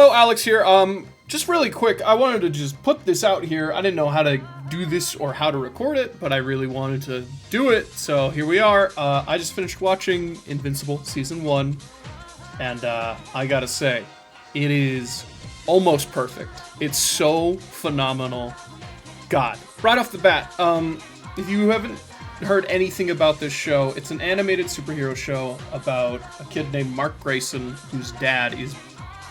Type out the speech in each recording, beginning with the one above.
Hello, Alex here. Just really quick, I wanted to just put this out here. I didn't know how to do this or how to record it, but I really wanted to do it, so here we are. I just finished watching Invincible Season 1, and I gotta say, it is almost perfect. It's so phenomenal. God. Right off the bat, if you haven't heard anything about this show, it's an animated superhero show about a kid named Mark Grayson, whose dad is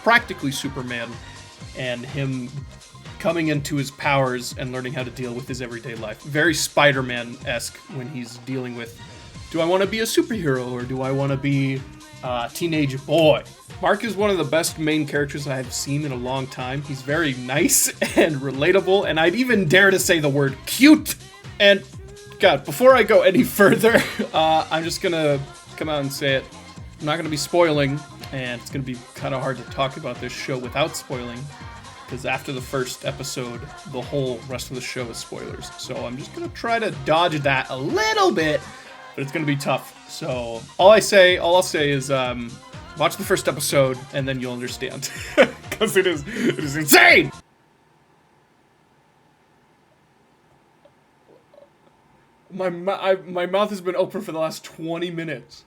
practically Superman, and him coming into his powers and learning how to deal with his everyday life. Very Spider-Man-esque when he's dealing with, do I want to be a superhero or do I want to be a teenage boy? Mark is one of the best main characters I've seen in a long time. He's very nice and relatable, and I'd even dare to say the word cute. And God, before I go any further, I'm just gonna come out and say it. I'm not gonna be spoiling, and it's gonna be kind of hard to talk about this show without spoiling, because after the first episode, the whole rest of the show is spoilers. So I'm just gonna try to dodge that a little bit, but it's gonna be tough. So all I'll say is watch the first episode, and then you'll understand, because it is insane. My mouth has been open for the last 20 minutes.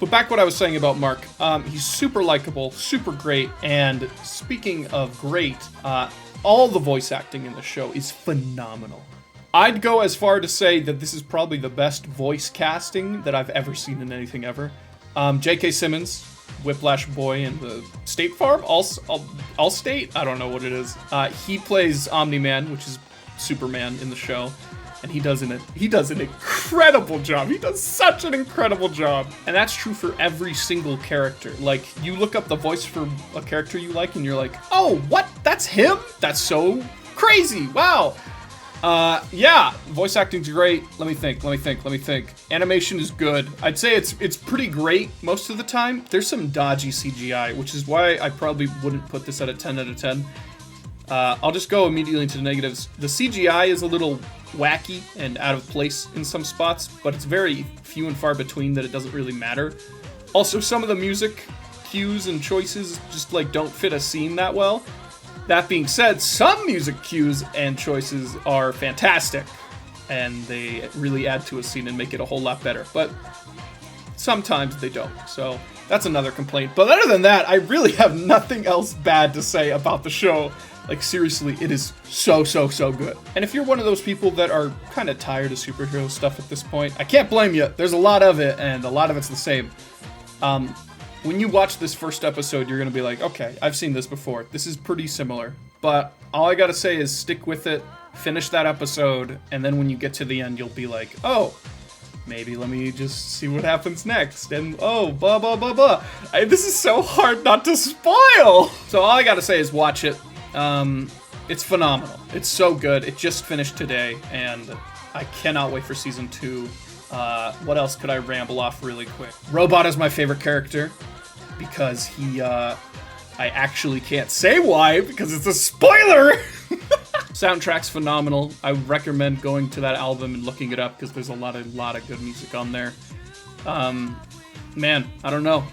But back what I was saying about Mark, he's super likable, super great, and speaking of great, all the voice acting in the show is phenomenal. I'd go as far to say that this is probably the best voice casting that I've ever seen in anything ever. J.K. Simmons, Whiplash Boy in the State Farm, Allstate, I don't know what it is. He plays Omni-Man, which is Superman in the show. And he does an incredible job. He does such an incredible job. And that's true for every single character. Like, you look up the voice for a character you like, and you're like, oh, what? That's him? That's so crazy. Wow. Yeah, voice acting's great. Let me think. Animation is good. I'd say it's pretty great most of the time. There's some dodgy CGI, which is why I probably wouldn't put this at a 10 out of 10. I'll just go immediately into the negatives. The CGI is a little wacky and out of place in some spots, but it's very few and far between that it doesn't really matter. Also, some of the music cues and choices just like don't fit a scene that well. That being said, some music cues and choices are fantastic, and they really add to a scene and make it a whole lot better, but sometimes they don't, so that's another complaint. But other than that, I really have nothing else bad to say about the show. Like, seriously, it is so good. And if you're one of those people that are kind of tired of superhero stuff at this point, I can't blame you. There's a lot of it, and a lot of it's the same. When you watch this first episode, you're going to be like, okay, I've seen this before. This is pretty similar. But all I got to say is stick with it, finish that episode, and then when you get to the end, you'll be like, oh, maybe let me just see what happens next, and oh, blah, blah, blah, blah. This is so hard not to spoil! So all I got to say is watch it. It's phenomenal. It's so good. It just finished today, and I cannot wait for season 2. What else could I ramble off really quick? Robot is my favorite character, because I actually can't say why, because it's a spoiler! Soundtrack's phenomenal. I would recommend going to that album and looking it up, because there's a lot of good music on there. Man, I don't know.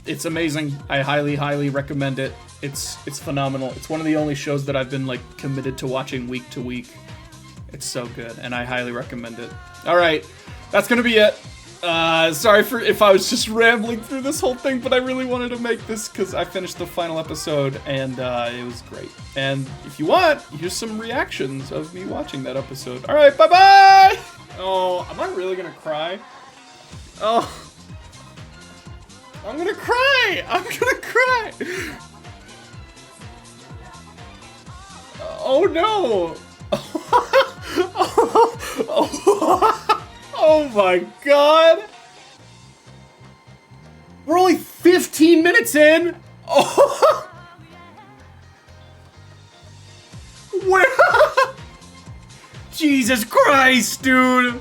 It's amazing. I highly recommend it. It's phenomenal. It's one of the only shows that I've been like committed to watching week to week. It's so good, and I highly recommend it. All right, that's gonna be it. Sorry for if I was just rambling through this whole thing, but I really wanted to make this because I finished the final episode, and it was great. And if you want, here's some reactions of me watching that episode. All right, bye-bye! Oh, am I really gonna cry? Oh, I'm gonna cry! Oh no! Oh my god! We're only 15 minutes in! Oh! Where? Jesus Christ, dude!